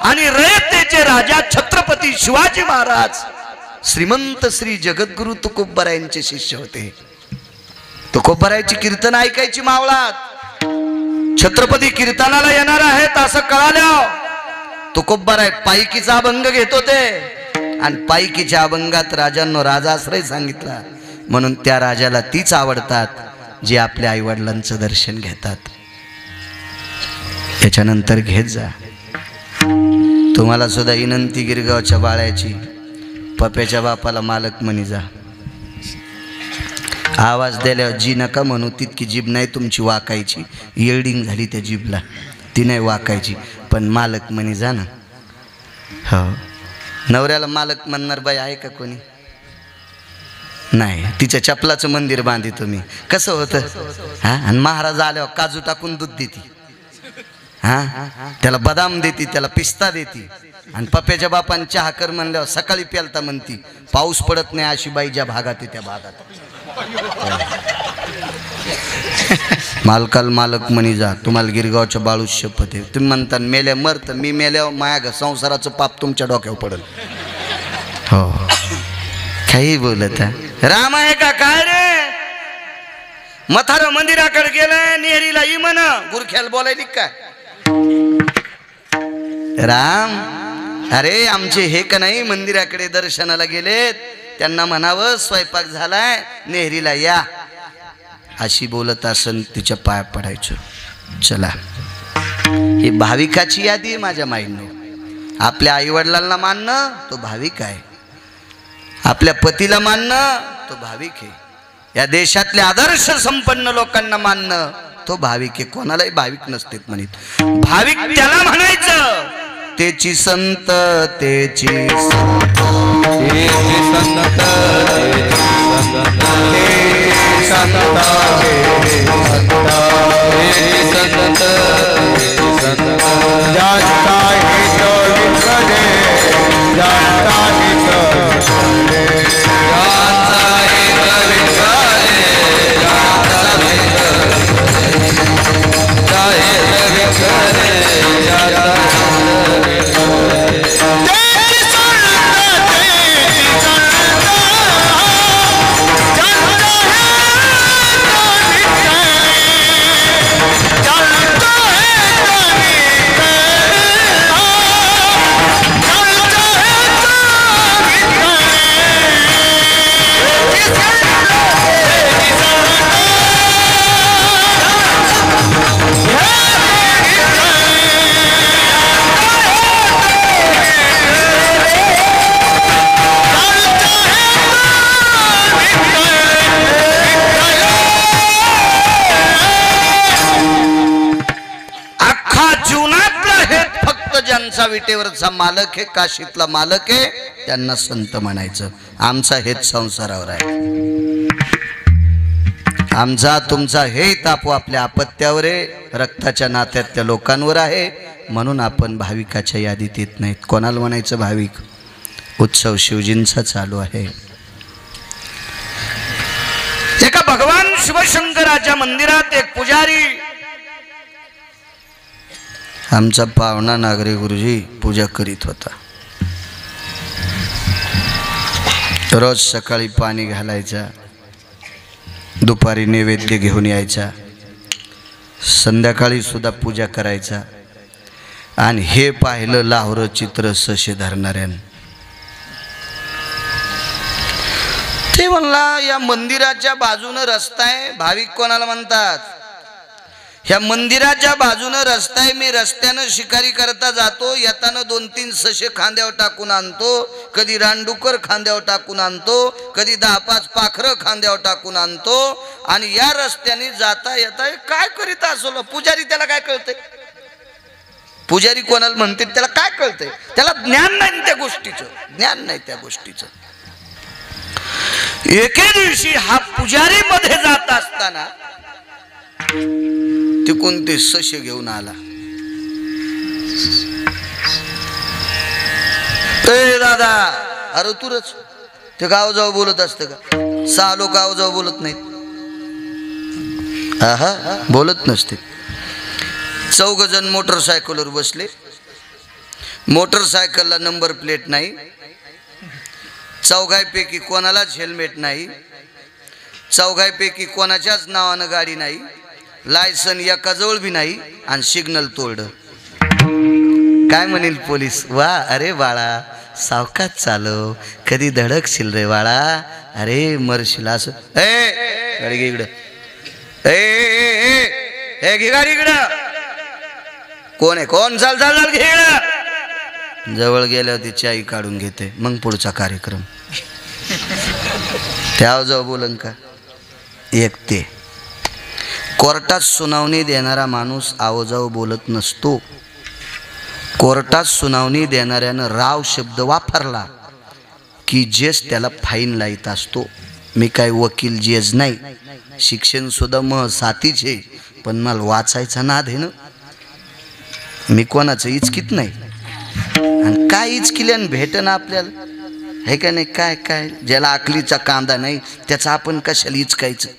आणि रयतेचे राजा छत्रपती शिवाजी महाराज श्रीमंत श्री जगद्गुरु तुकोबरायांचे शिष्य होते. तुकोबरायची कीर्तन ऐकायची मावळात. छत्रपती कीर्तनाला येणार आहेत असं कळालं. तुकोबराय पायकीचा अभंग घेत होते आणि पायकीच्या अभंगात राजांनो राजाश्रय सांगितला. म्हणून त्या राजाला तीच आवडतात जे आपल्या आईवडिलांचं दर्शन घेतात. त्याच्यानंतर घेत जा. तुम्हाला सुद्धा विनंती गिरगावच्या बाळ्याची, पप्याच्या बापाला मालक म्हणी जा. आवाज दिल्यावर जी नका म्हणू, तितकी जीभ नाही तुमची वाकायची. येल्डिंग झाली त्या जीभला, ती नाही वाकायची. पण मालक म्हणी जा ना. हो, नवऱ्याला मालक म्हणणार बाई आहे का कोणी? नाही. तिच्या चपलाचं मंदिर बांधी तुम्ही. कसं होतं? हा, आणि महाराज आल्यावर काजू टाकून दूध देते, हा, त्याला बदाम देते, त्याला पिस्ता देते. आणि पप्याच्या बापान चहा कर म्हणल्यावर सकाळी प्यालता म्हणती. पाऊस पडत नाही अशी बाई ज्या भागात आहे त्या भागात. मालकाल मालक म्हणी जा. तुम्हाला गिरगावच्या बाळूच शपथ आहे. तुम्ही म्हणता मेल्या मरत, मी मेल्यावर माया संसाराचं पाप तुमच्या डोक्यावर पडल. हो, काही बोलत राम आहे का काय रे? मथार मंदिराकडे गेलाय, नेहरीला ई म्हणा. गुरख्याला बोलायली काय? राम, अरे आमचे हे का नाही मंदिराकडे दर्शनाला गेलेत, त्यांना म्हणावं स्वयंपाक झालाय, नेहरीला या. अशी बोलत असन तिच्या पाया पडायचं. चला, ही भाविकाची यादी आहे माझ्या माईंनो. आपल्या आईवडिलांना मानणं तो भाविक आहे, आपल्या पतीला मानणं तो भाविक आहे, या देशातल्या आदर्श संपन्न लोकांना मानणं तो भाविक आहे. कोणालाही भाविक नसते म्हणित. भाविक त्याला म्हणायचं तेची संत, तेची संत, तेची संत, विटेवरचा मालक आहे, काशीतला मालक आहे, त्यांना संत म्हणायचं. आमचा हेच संसारावर आहे. आमचा तुमचा हे ताप आपल्या अपत्यावर आहे, रक्ताच्या नात्यातल्या लोकांवर आहे. म्हणून आपण भाविकाच्या यादीत येत नाहीत. कोणाला म्हणायचं भाविक? उत्सव शिवजींचा चालू आहे. एका भगवान शिवशंकराच्या मंदिरात एक पुजारी, आमचा पावना नागरे गुरुजी पूजा करीत होता. रोज सकाळी पाणी घालायचा, दुपारी नैवेद्य घेऊन यायचा, संध्याकाळी सुद्धा पूजा करायचा. आणि हे पाहिलं लाहोर चित्र सशे धरणाऱ्यानं. ते म्हणला या मंदिराच्या बाजूनं रस्ता आहे. भाविक कोणाला म्हणतात? ह्या मंदिराच्या बाजूनं रस्ता आहे, मी रस्त्यानं शिकारी करता जातो, येताना 2-3 सशे खांद्यावर टाकून आणतो, कधी रानडुकर खांद्यावर टाकून आणतो, कधी 10-5 पाखरं खांद्यावर टाकून आणतो. आणि या रस्त्याने जाता येता काय करीत असलो? पुजारी त्याला काय कळतंय? पुजारी कोणाला म्हणते त्याला काय कळतंय? त्याला ज्ञान नाही त्या गोष्टीचं, ज्ञान नाही त्या गोष्टीचं. एके दिवशी हा पुजारी मध्ये जात असताना ते कोणते सशे घेऊन आला. ए दादा, अरे तुरच ते गाव जाऊ बोलत असतं का? 6 लोक गाव जाऊ बोलत नाहीत. आहा, बोलत नसते. 4 जण मोटरसायकलवर बसले. मोटरसायकलला नंबर प्लेट नाही, 4पैकी कोणालाच हेल्मेट नाही, 4पैकी कोणाच्याच नावानं गाडी नाही, लायसन एकाजवळ बी नाही, आणि सिग्नल तोडलं. काय म्हणेल पोलीस? वा, अरे बाळा सावकाश चालव, कधी धडकशील रे बाळा, अरे मरशील असं. ए गाडी घे इकडं, ए घे गाडी इकडं. कोण आहे? कोण? चाल चाल चाल घे इकडं. जवळ गेल्यावर ती चाई काढून घेते, मग पुढचा कार्यक्रम. त्या जाऊ बोलन का? एक ते कोर्टात सुनावणी देणारा माणूस आवजाव बोलत नसतो. कोर्टात सुनावणी देणाऱ्यानं राव शब्द वापरला की जज त्याला फाईन लाईत असतो. मी काय वकील जज नाही, शिक्षण सुद्धा मग साथीचे, पण मला वाचायचा नाद आहे ना. मी कोणाचं इचकीत नाही. आणि काय इचकिल्यानं भेटन आपल्याला, हे का नाही? काय काय ज्याला अकलीचा कांदा नाही त्याचा आपण कशाला इचकायचं?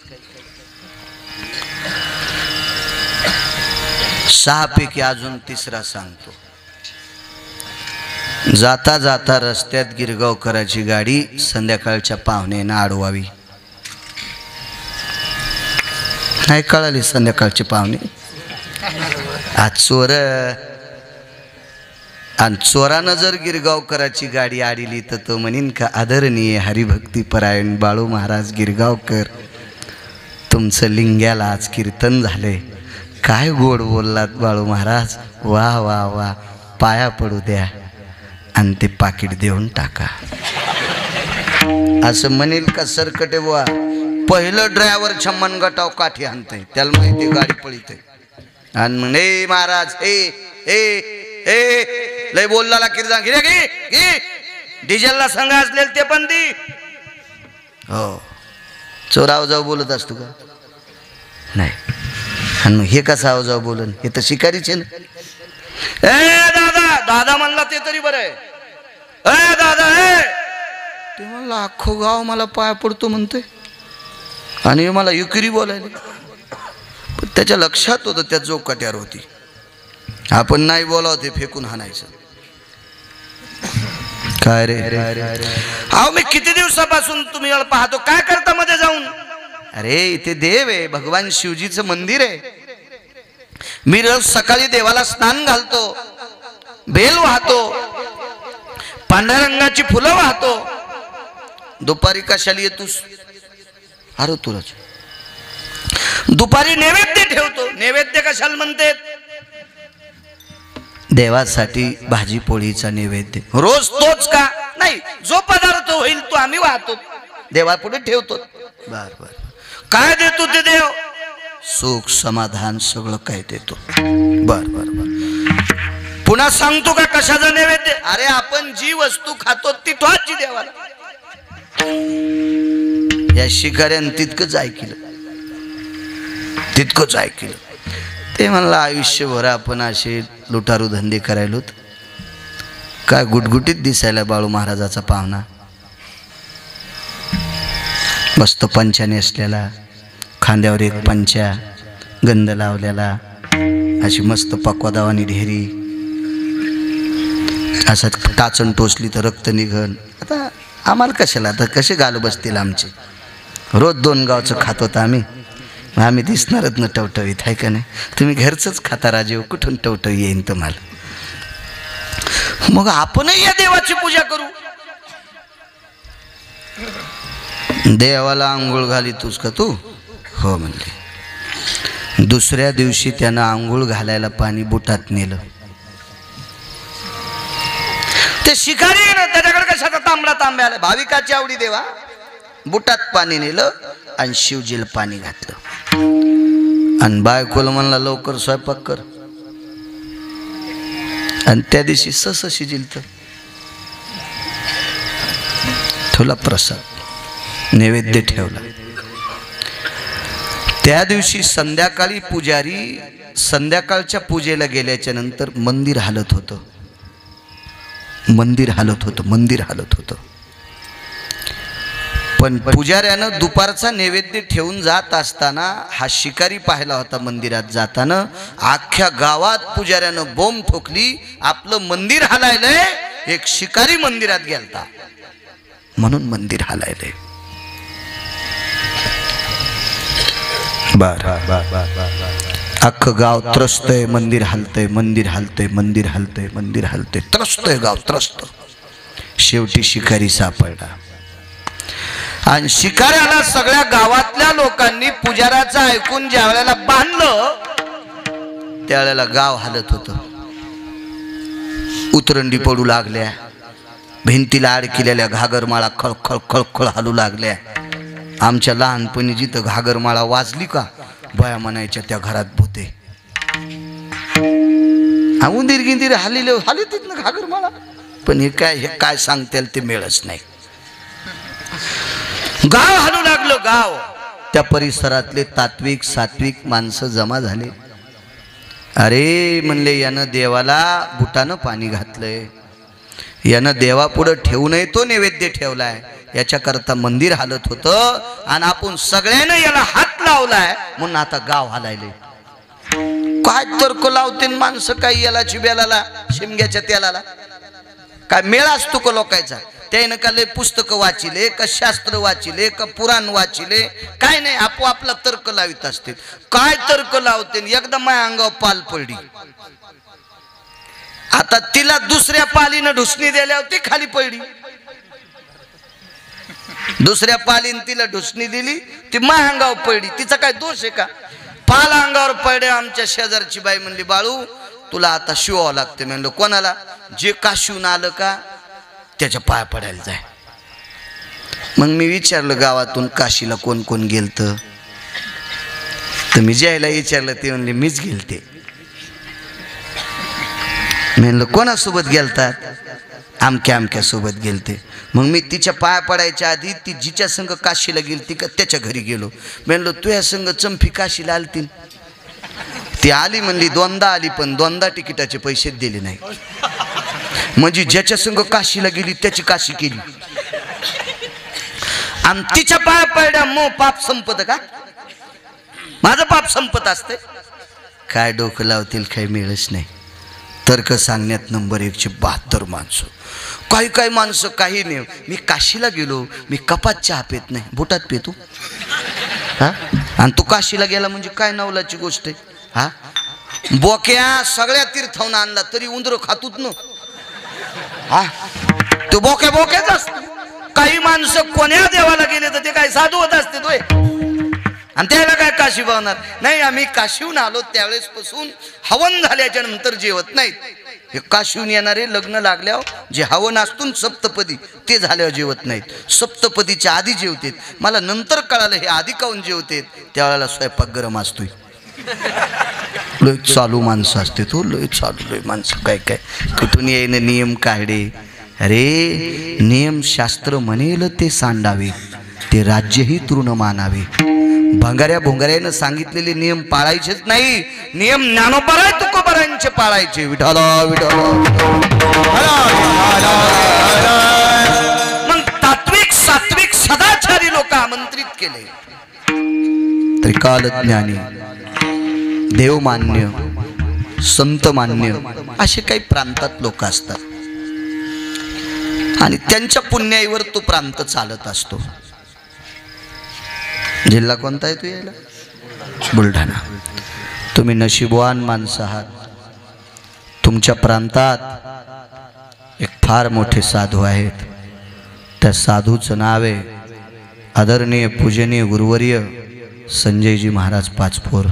6 पैकी अजून तिसरा सांगतो. जाता जाता रस्त्यात गिरगावकराची गाडी संध्याकाळच्या पाहुण्यानं अडवावी. नाही कळाली संध्याकाळचे पाहुणे. आज चोर, आणि चोरानं जर गिरगावकराची गाडी आडली तर तो म्हणीन का आदरणीय हरिभक्ती परायण बाळू महाराज गिरगावकर, तुमचं लिंग्याला आज कीर्तन झाले, काय गोड बोललात बाळू महाराज, वा वा वा, पाया पडू द्या आणि ते पाकिट देऊन टाका. असं म्हणेल का सरकटे बुवा, पहिलं ड्रायव्हरच्या मनगटाव काठी आणतंय, त्याला माहिती गाडी पळीते आणि म्हणे ए महाराज ए ए ए लय बोलला कीर्तन घे घे घे, डिझेलला संघ असलेल ते पण दी. हो, चोराव जाऊ बोलत असतो का नाही, आणि मग हे कसं आव जाऊ बोलन, हे तर शिकारीचे ना. ए दादा, दादा म्हणला ते तरी बरं आहे. ए दादा ए, ते म्हणला अख्खं गाव मला पाया पडतो म्हणतोय आणि मला युकिरी बोलायला. पण त्याच्या लक्षात होतं त्या जोकाट्यावर होती, आपण नाही बोलावं ते फेकून हाणायचं. काय रे अहो, मी किती दिवसापासून तुम्ही पाहतो, काय करता मध्ये जाऊन. अरे इथे देव आहे, भगवान शिवजीचं मंदिर आहे. मी रोज सकाळी देवाला स्नान घालतो, बेल वाहतो, पांढऱ्या रंगाची फुलं वाहतो. दुपारी कशाला येतोस, अरे तुलाच दुपारी नैवेद्य ठेवतो. नैवेद्य कशाला म्हणते, देवासाठी भाजी पोळीचा नैवेद्य. रोज तोच का नाही, जो पदार्थ होईल तो आम्ही वाहतो, देवापुढे ठेवतो. बर बर, काय देतो ते देव, सुख समाधान सगळं काय देतो. बर बर बर, पुन्हा सांगतो का कशाचा नैवेद्य. अरे आपण जी वस्तू खातो ती तोच देवाला. या शिकाऱ्यानं तितकंच ऐकलं, तितकंच ऐकलं. ते म्हणलं आयुष्यभर आपण असे लुटारू धंदे करायलो, काय गुटगुटीत दिसायला बाळू महाराजाचा पाहुणा. मस्त पंचा नेसलेला, खांद्यावर एक पंचा, गंध लावलेला, अशी मस्त पक्वादावानी ढेरी, असं टाचण टोचली तर रक्त निघन. आता आम्हाला कशाला, आता कसे गाल बसतील आमचे. रोज 2 गावचं खात होतं आम्ही, आम्ही दिसणारच ना टवटवीत, आहे का नाही. तुम्ही घरचंच खाता राजीव, कुठून टवटवी येईन तुम्हाला. मग आपणही या देवाची पूजा करू. देवाला आंघोळ घालितोस का तू, हो म्हणले. दुसऱ्या दिवशी त्यानं आंघोळ घालायला पाणी बुटात नेलं. ते शिकारी आहे ना, त्याच्याकडे कशाचा तांबडा तांब्या आला. भाविकाची आवडी देवा, बुटात पाणी नेलं आणि शिवजीला पाणी घातलं. आणि बायकोला म्हणला लवकर स्वयंपाक कर. आणि त्या दिवशी सस शिजिलत ठेवला प्रसाद, नैवेद्य ठेवला. त्या दिवशी संध्याकाळी पुजारी संध्याकाळच्या पूजेला गेल्याच्या नंतर मंदिर हालत होतं, मंदिर हालत होतं, मंदिर हालत होतं. पण पुजाऱ्यानं दुपारचा नैवेद्य ठेवून जात असताना हा शिकारी पाहिला होता. मंदिरात जाताना अख्ख्या गावात पुजाऱ्यानं बोंब ठोकली, आपलं मंदिर हालायलंय, एक शिकारी मंदिरात गेलता म्हणून मंदिर हालायलंय. बर अख्खं गाव त्रस्तय, मंदिर हलतंय, मंदिर हलतंय, मंदिर हलतंय, मंदिर हलतंय, त्रस्तय गाव, त्रस्त. शेवटी शिकारी सापडला आणि शिकाऱ्याला सगळ्या गावातल्या लोकांनी पुजाऱ्याचं ऐकून ज्या वेळेला बांधलं, त्यावेळेला गाव हालत होतं. उतरंडी पडू लागल्या, भिंतीला अडकिलेल्या घागरमाळा खळखळ खळखळ हलू लागल्या. आमच्या लहानपणी जिथं घागरमाळा वाजली का बया म्हणायच्या त्या घरात भूते. उंदीर गिंदीर हाली तिथनं घागरमाळा. पण हे काय सांगतील ते मिळच नाही. गाव हलू लागलं, गाव. त्या परिसरातले तात्विक सात्विक माणसं जमा झाले. अरे म्हणले, यानं देवाला बुटानं पाणी घातलंय, यानं देवापुढं ठेवू नये तो नैवेद्य ठेवलाय, याच्याकरता मंदिर हालत होतं आणि आपण सगळ्यांना याला हात लावलाय म्हणून आता गाव हालायले. काय तर्क लावते माणसं, काय याला चिब्याला शिमग्याच्या तेलाला. काय मेळा असतो का लोकांचा. त्यानं का लय पुस्तकं वाचिले, का शास्त्र वाचिले, का पुराण वाचिले, काय नाही, आपोआपला तर्क लावित असते. काय तर्क लावते. एकदा माझ्या अंगावर पाल पडली, आता तिला दुसऱ्या पालीनं ढुसणी दिल्यावर ती खाली पडली. दुसऱ्या पालीन तिला ढुसणी दिली, ती अंगावर पडली. तिचा काय दोष आहे का? पाल अंगावर पडले. आमच्या शेजारची बाई म्हणली, बाळू तुला आता शिवावं लागते. म्हणलं कोणाला? जे काशीहून आलं का त्याच्या पाया पडायला जाय. मग मी विचारलं गावातून काशीला कोण कोण गेलत, तर मी ज्यायला विचारलं ते म्हणले मीच गेलते. म्हणलं कोणासोबत गेलतात? आमक्या आमक्या सोबत गेलते. मग मी तिच्या पाया पडायच्या आधी ती जिच्या संग काशीला गेलती का त्याच्या घरी गेलो. म्हणलं तुझ्या संग चंपी काशीला आलती? ती आली म्हणली, दोनदा आली पण दोनदा तिकिटाचे पैसे दिले नाही. म्हणजे ज्याच्या संग काशीला गेली त्याची काशी केली आणि तिच्या पाया पडल्या. मग पाप संपत का? माझं पाप संपत असते? काय डोकं लावतील काही मिळच नाही. तर्क सांगण्यात नंबर 172 माणसं. काही काही माणसं काही नाही. मी काशीला गेलो, मी कपात चहा पेत नाही, बोटात पेतो. हा, आणि तू काशीला गेला म्हणजे काय नवलाची गोष्ट आहे? हा, बोक्या सगळ्या तीर्थावून आणला तरी उंदर खातूत न. हा, तो बोक्या बोक्याच असतो. काही माणसं कोण्या देवाला गेले तर ते काय साधू होत असते तोय, आणि त्याला काय काशी पावणार नाही. आम्ही काशीहून आलो त्यावेळेस पासून हवन झाल्याच्या नंतर जेवत नाहीत. हे काशीहून येणारे लग्न लागल्यावर जे हवन असतून सप्तपदी ते झाल्यावर जेवत नाहीत. सप्तपदीच्या आधी जेवतेत. मला नंतर कळालं हे आधी काऊन जेवतेत. त्यावेळेला स्वयंपाक गरम असतोय. लय चालू माणसं असते तो, लय चालू लय माणसं. काय काय कुठून येईन नियम काढे. अरे नियम शास्त्र म्हणेल ते सांडावे, ते राज्यही तृण मानावे. भंगाऱ्या भोंगाऱ्यानं सांगितलेले नियम पाळायचेच नाही. नियम ज्ञानोबराय तुकोबरायांचे पाळायचे. विठाला विठाला. मग तात्विक सात्विक सदाचारी लोक आमंत्रित केले. त्रिकालज्ञानी, देवमान्य, संतमान्य असे काही प्रांतात लोक असतात आणि त्यांच्या पुण्याईवर तो प्रांत चालत असतो. जिल्हा कोणता आहे तू? यायला बुलढाणा. तुम्ही नशीबवान माणसं आहात. तुमच्या प्रांतात एक फार मोठे साधू आहेत. त्या साधूचं नाव आहे आदरणीय पूजनीय गुरुवर्य संजयजी महाराज पाचपोर.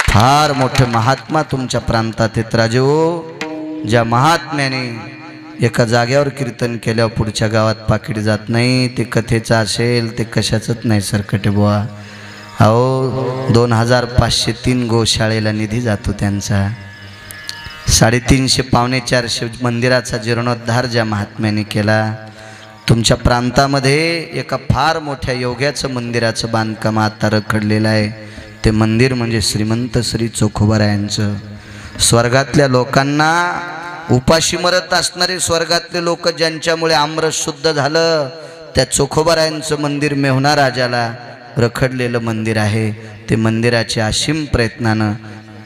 फार मोठे महात्मा तुमच्या प्रांतात आहेत राजो. ज्या महात्म्याने एका जाग्यावर कीर्तन केल्यावर पुढच्या गावात पाकिट जात नाही. ते कथेचं असेल ते कशाचंच नाही सरकटे बुवा. अहो 2503 गोशाळेला निधी जातो त्यांचा. 350 पावणे 400 मंदिराचा जीर्णोद्धार ज्या महात्म्याने केला. तुमच्या प्रांतामध्ये एका फार मोठ्या योग्याचं मंदिराचं बांधकाम आता रखडलेलं आहे. ते मंदिर म्हणजे श्रीमंत श्री चोखोबारायांचं. स्वर्गातल्या लोकांना उपाशी मरत असणारे स्वर्गातले लोक ज्यांच्यामुळे आमरस शुद्ध झालं, त्या चोखोबारायांचं मंदिर मेहुणा राजाला रखडलेलं मंदिर आहे. ते मंदिराच्या असीम प्रयत्नानं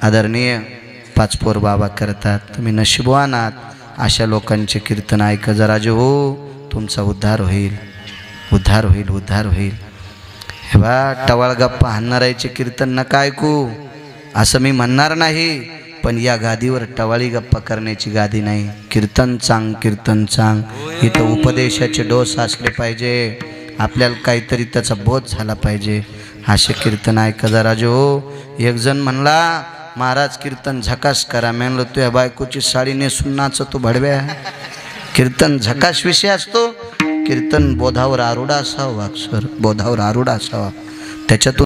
आदरणीय पाचपोर बाबा करतात. तुम्ही नशीबवान आहात. अशा लोकांचे कीर्तन ऐका जरा जो हो, तुमचा उद्धार होईल, उद्धार होईल, उद्धार होईल. हे बा टवाळ गप्पा हाणणारायचे कीर्तन नका ऐकू असं मी म्हणणार नाही, पण या गादीवर टवाळी गप्पा करण्याची गादी नाही. कीर्तन चांग, कीर्तन चांग. इथं उपदेशाचे डोस असले पाहिजे. आपल्याला काहीतरी त्याचा बोध झाला पाहिजे. असे कीर्तन ऐका जरा जो हो. एक जण म्हणला महाराज कीर्तन झकास करा. म्हणलं तुझ्या बायकोची साडी नेसून नाचतो भडव्या. कीर्तन झकास विषय असतो. कीर्तन बोधावर आरूढा असावा, अक्षर बोधावर आरूढा असावा. त्याच्यातून